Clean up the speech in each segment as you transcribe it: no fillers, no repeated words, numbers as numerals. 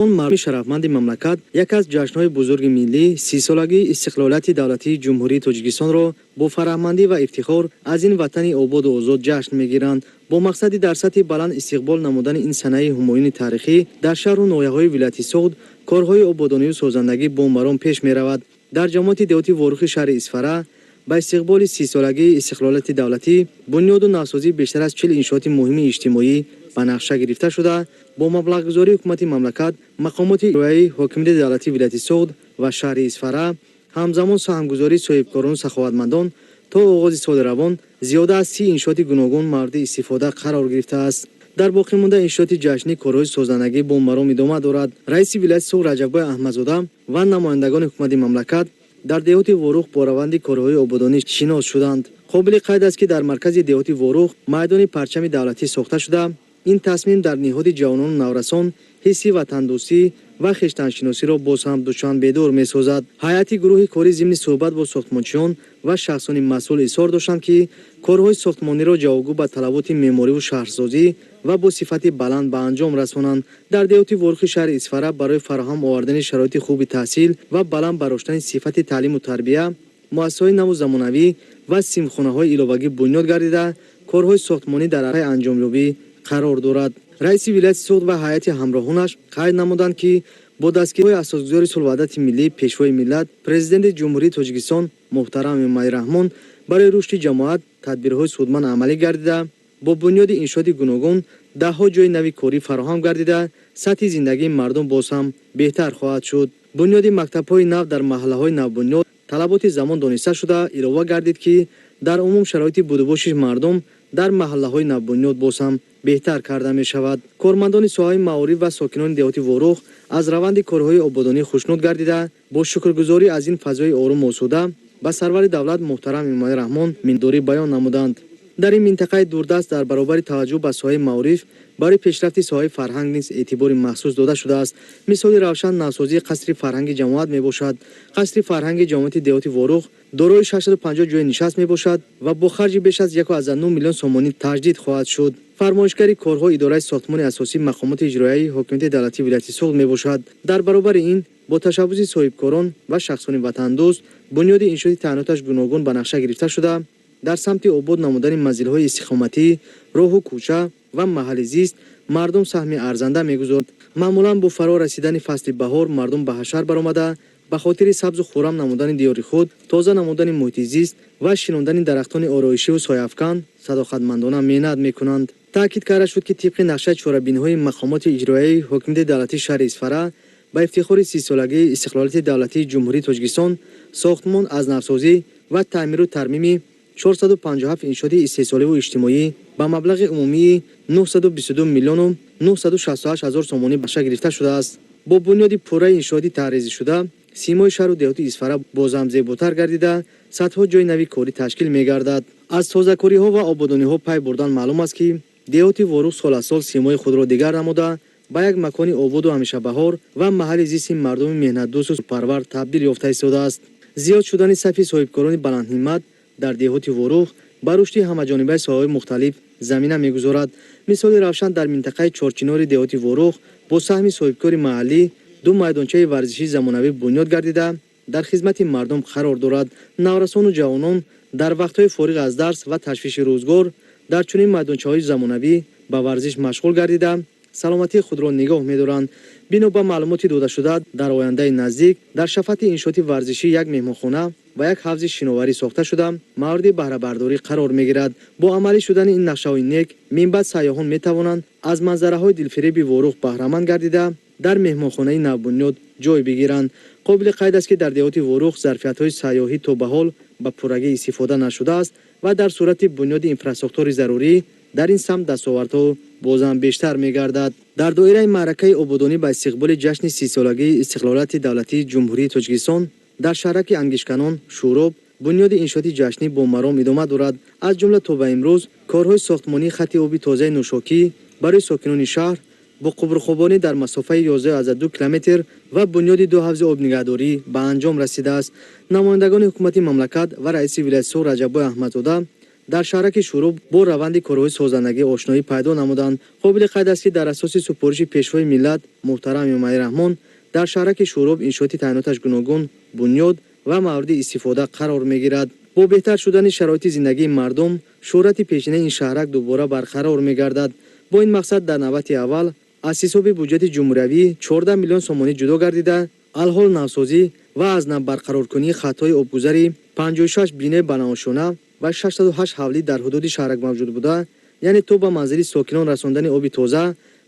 мардуми шарафманди мамлакат яке аз ҷашнҳои бузурги миллӣ 30-солагии истиқлолияти давлатии ҷумҳурии Тоҷикистонро бо фароҳмандӣ ва ифтихор аз ин ватани ободу озод ҷашн мегиранд. бо мақсади дар сатҳи баланд истиқбол намудани ин санаи ҳумоюни таърихӣ дар шаҳру ноҳияҳои вилояти Суғд корҳои ободониву созандагӣ бомбарон пеш меравад. дар ҷамоати деҳоти ворухи шаҳри Исфара ба истиқболи 30-солагии истиқлолияти давлатӣ бунёду навсозии бештар аз 40 иншооти муҳими иҷтимоӣ ба нақша гирифта шуда, бо маблағгузории ҳукумати мамлакат, мақомоти иҷроияи ҳокимияти давлатии вилояти Суғд ва шаҳри Исфара, ҳамзамон соҳамгузории соҳибкорону саховатмандон то оғози соли равон зиёда аз 30 иншооти гуногун мавриди истифода қарор гирифтааст. дар боқӣ монда иншооти ҷашнӣ корҳои созандагӣ бомбарон идома дорад. раиси вилояти Суғд Раҷаббой Аҳмадзода ва намояндагони ҳукумати мамлакат дар деҳоти Ворух бо раванди корҳои ободонӣ шинос шуданд. қобили қайд аст ки дар маркази деҳоти Ворух майдони парчами давлатӣ сохта шуда, ин тасмим дар ниҳоди ҷавонону наврасон ҳисси ватандӯстӣ ва хештаншиносиро боз ҳам дучанд бедор месозад. ҳайати гурӯҳи кори зимни суҳбат бо сохтмончиён ва шахсони масъул изҳор доштанд ки корҳои сохтмониро ҷавобгӯ ба талаботи меъмориву шаҳрсозӣ ва бо сифати баланд ба анҷом расонанд. дар деҳоти Ворухи шаҳри Исфара барои фароҳам овардани шароити хуби таҳсил ва баланд бароштани сифати таълиму тарбия муассисаҳои наву замонавӣ ва симхонаҳои иловагӣ бунёд гардида, корҳои сохтмонӣ дар арafаи анҷомёбӣ қарор дорад. раиси вилояти Суғд ва ҳайати ҳамроҳонаш қайд намуданд ки бо дастгирии асосгузори Сулҳваҳдати миллӣ пешвои миллат президенти ҷумҳурии Тоҷикистон муҳтарам Эмомалӣ Раҳмон барои рушди ҷамоат тадбирҳои судманд амалӣ гардида, бо бунёди иншооти гуногун даҳҳо ҷойи нави корӣ фароҳам гардида, сатҳи зиндагии мардум боз ҳам беҳтар хоҳад шуд. бунёди мактабҳои нав дар маҳаллаҳои навбунёд талаботи замон дониста шуда, илова гардид ки дар умум шароити будубоши мардум дар маҳаллаҳои навбунёд боз ҳам беҳтар карда мешавад. кормандони соҳаи маориф ва сокинони деҳоти Ворух аз раванди корҳои ободонӣ хушнуд гардида, бо шукргузорӣ аз ин фазои орум осуда ба сарвари давлат муҳтарам Эмомалӣ Раҳмон миннатдорӣ баён намуданд. дар ин минтақаи дурдаст дар баробари таваҷҷӯҳ ба соҳаи маориф барои пешрафти соҳаи фарҳанг низ эътибори махсус дода шудааст. мисоли равшан навсозии қасри фарҳанги ҷамоат мебошад. қасри фарҳанги ҷамоати деҳоти Ворух дорои 650 ҷои нишаст мебошад ва бо харҷи беш аз 1,9 миллион сомонӣ таҷдид хоҳад шуд. фармоишгари корҳо идораи сохтмони асосии мақомоти иҷроияи ҳокимияти давлатии вилояти Суғд мебошад. дар баробари ин бо ташаббуси соҳибкорон ва шахсони ватандӯст бунёди иншооти таъйиноташ гуногун ба нақша гирифта шуда, дар самти обод намудани манзилҳои истиқоматӣ, роҳу кӯча ва маҳалли зист мардум саҳми арзанда мегузорад. маъмулан бо фаро расидани фасли баҳор мардум ба ҳашар баромада, ба хотири сабзу хӯрам намудани диёри худ, тоза намудани муҳити зист ва шинондани дарахтони ороишиву сояафкан садоқатмандона меҳнат мекунанд. таъкид карда шуд ки тибқи нақшаи чорабиниҳои мақомоти иҷроияи ҳокимияти давлатии шаҳри Исфара ба ифтихори 30-солагии истиқлолияти давлатии ҷумҳурии Тоҷикистон сохтмон аз навсозӣ ва таъмиру тармими 457 иншооти истеҳсоливу иҷтимоӣ ба маблағи умумии 922 миллиону 968 ҳазор сомонӣ баша гирифта шудааст. бо бунёди пурраи иншооти таъризишуда симои шаҳру деҳоти Исфара бозам зеботар гардида, садҳо ҷойи нави корӣ ташкил мегардад. аз тозакориҳо ва ободониҳо пай бурдан маълум аст ки деҳоти Ворух сол аз сол симои худро дигар намуда, ба як макони ободу ҳамешабаҳор ва маҳалли зисти мардуми меҳнатдӯсту парвар табдил ёфта истодааст. зиёд шудани сафи соҳибкорони баландҳиммат дар деҳоти Ворух ба рушди ҳамаҷонибаи соҳаҳои мухталиф замина мегузорад. мисоли равшан дар минтақаи чорчинори деҳоти Ворух бо саҳми соҳибкори маҳаллӣ 2 майдончаи варзишии замонавӣ бунёд гардида, дар хизмати мардум қарор дорад. наврасону ҷавонон дар вақтҳои фориғ аз дарс ва ташвиши рӯзгор дар чунин майдончаҳои замонавӣ ба варзиш машғул гардида, саломатии худро нигоҳ медоранд. бино ба маълумоти додашуда дар ояндаи наздик дар шафати иншооти варзишӣ як меҳмонхона ва як ҳавзи шиноварӣ сохта шуда, мавриди баҳрабардорӣ қарор мегирад. бо амалӣ шудани ин нақшаҳои нек минбаъд сайёҳон метавонанд аз манзараҳои дилфиреби Ворух баҳраманд гардида, дар меҳмонхонаи навбунёд ҷой бигиранд. қобили қайд аст ки дар деҳоти Ворух зарфиятҳои сайёҳӣ то ба ҳол ба пуррагӣ истифода нашудааст ва дар сурати бунёди инфраструктураи зарурӣ дар ин самт дастовардҳо бозам бештар мегардад. дар доираи маъракаи ободонӣ ба истиқболи ҷашни 30-солагии истиқлолияти давлатии ҷумҳурии Тоҷикистон дар шаҳраки Ангишканон, Шӯроб, бунёди иншооти ҷашнӣ бо маром идома дорад. аз ҷумла то ба имрӯз корҳои сохтмонии хатти оби тозаи нӯшокӣ барои сокинони шаҳр бо қубрхобонӣ дар масофаи 11,2 километр ва бунёди 2 ҳавзи обнигаҳдорӣ ба анҷом расидааст. намояндагони ҳукумати мамлакат ва раиси вилояти Суғд Раҷаббой Аҳмадзода дар шаҳраки шӯроб бо раванди корҳои созандагӣ ошноӣ пайдо намуданд. қобили қайд аст ки дар асоси супориши пешвои миллат муҳтарам имомалӣ раҳмон дар шаҳраки шӯроб иншооти таъйиноташ гуногун бунёд ва мавриди истифода қарор мегирад. бо беҳтар шудани шароити зиндагии мардум шӯҳрати пешинаи ин шаҳрак дубора барқарор мегардад. бо ин мақсад дар навбати аввал аз ҳисоби буҷети ҷумҳуриявӣ 14 миллион сомонӣ ҷудо гардида алҳол навсозӣ ва аз нав барқароркунии хаттҳои обгузари 56 бине банаошона ва 68 ҳавлӣ дар ҳудуди шаҳрак мавҷуд буда, яъне то ба манзили сокинон расондани оби тоза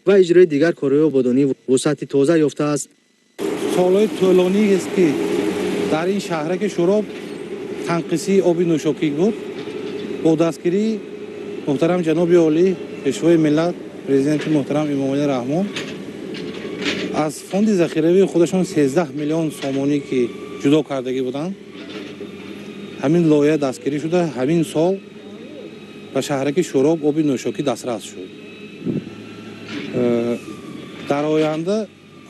ва иҷрои дигар корҳои ободонӣ вусъати тоза ёфтааст. солҳои тӯлонияст ки дар ин шаҳраки шӯроб танқисии оби нӯшокӣ буд. бо дастгирии муҳтарам ҷаноби олӣ пешвои миллат президенти муҳтарам имомалӣ раҳмон аз фонди захиравии худашон 13 миллион сомонӣ ки ҷудо кардагӣ буданд, ҳамин лоиҳа дастгирӣ шуда ҳамин сол ба шаҳраки шӯроб оби нӯшокӣ дастрас шуд. дар оянда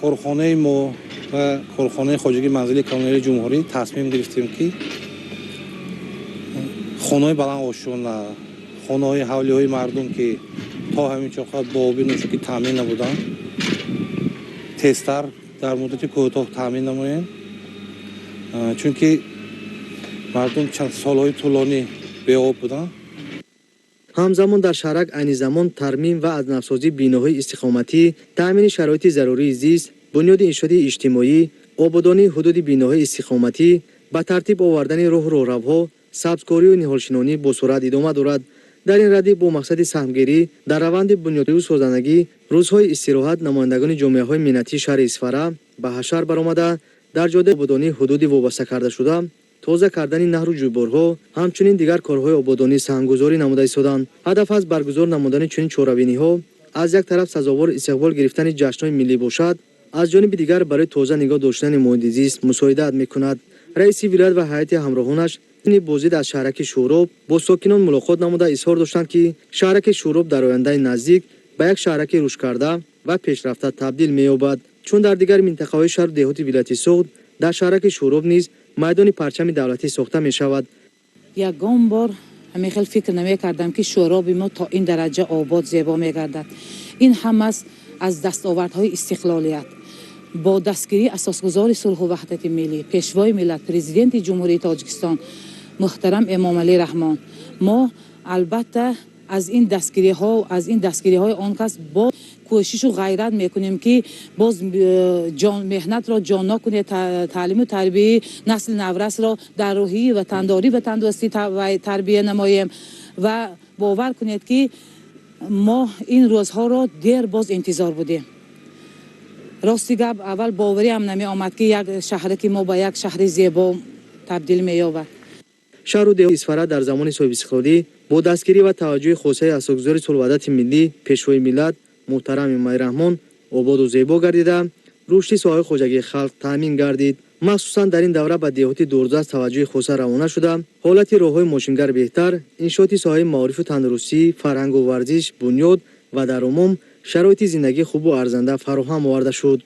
корхонаи мо ва корхонаи хоҷагии манзили коммуналии ҷумҳурӣ тасмим гирифтем ки хонаҳои баландошона, хонаҳои ҳавлиҳои мардум ки то ҳамин чоқат бо оби нӯшокӣ таъмин набуданд, тезтар дар муддати кӯтоҳ таъмин намоем, чунки мардум чанд солҳои тӯлонӣ беоб буданд. ҳамзамон дар шаҳрак айни замон тармим ва аз навсозии биноҳои истиқоматӣ, таъмини шароити зарурии зист, бунёди иншоти иҷтимоӣ, ободонии ҳудуди биноҳои истиқоматӣ, ба тартиб овардани роҳу роҳравҳо, сабзкорию ниҳолшинонӣ бо суръат идома дорад. дар ин радиф бо мақсади саҳмгирӣ дар раванди бунёдкунии созандагӣ рӯзҳои истироҳат намояндагони ҷомеаҳои миннатии шаҳри Исфара ба ҳашар баромада дар ҷодаи ободонии ҳудуди вобаста карда шуда тоза кардани наҳру ҷӯйборҳо, ҳамчунин дигар корҳои ободонӣ саҳмгузорӣ намуда истоданд. ҳадаф аст баргузор намудани чунин чорабиниҳо аз як тараф сазовор истиқбол гирифтани ҷашнҳои миллӣ бошад, аз ҷониби дигар барои тоза нигоҳ доштани муҳити зист мусоидат мекунад. раиси вилоят ва ҳайати ҳамроҳонаш бозид аз шаҳраки шӯроб бо сокинон мулоқот намуда изҳор доштанд ки шаҳраки шӯроб дар ояндаи наздик ба як шаҳраки рушдкарда ва пешрафта табдил меёбад, чун дар дигар минтақаҳои шаҳру деҳоти вилояти Суғд дар шаҳраки шӯроб низ майдони парчами давлатӣ сохта мешавад. ягон бор ҳамин фикр намекардам ки шӯроби мо то ин дараҷа обод зебо мегардад. ин ҳамаст аз дастовардҳои истиқлолият. бо дастгирии асосгузори сулҳу ваҳдати миллӣ, пешвои миллат, президенти ҷумҳурии Тоҷикистон муҳтарам Эмомалӣ Раҳмон, мо албатта аз ин дастгириҳои он кас бо кӯшишу ғайрат мекунем ки боз меҳнатро ҷонно кунем, таълиму тарбияи насли наврасро дар рӯҳии ватандорӣ ва тандурустӣ тарбия намоем ва бовар кунед ки мо ин рӯзҳоро дер боз интизор будем. рости гап аввал бовариам намеомад ки як шаҳраки мо ба як шаҳри зебо табдил меёбад. шаҳру деҳоти Исфара дар замони соҳибистиқлолӣ бо дастгирӣ ва таваҷҷӯҳи хосаи асосгузори сулҳваҳдати миллӣ пешвои миллат муҳтарам имомалӣ раҳмон ободу зебо гардида рушди соҳаи хоҷагии халқ таъмин гардид. махсусан дар ин давра ба деҳоти дурдаст таваҷҷӯҳи хоса равона шуда ҳолати роҳҳои мошингар беҳтар, иншооти соҳаи маорифу тандурустӣ, фарҳангу варзиш, бунёд ва дар умум шароити зиндагии хубу арзанда фароҳам оварда шуд.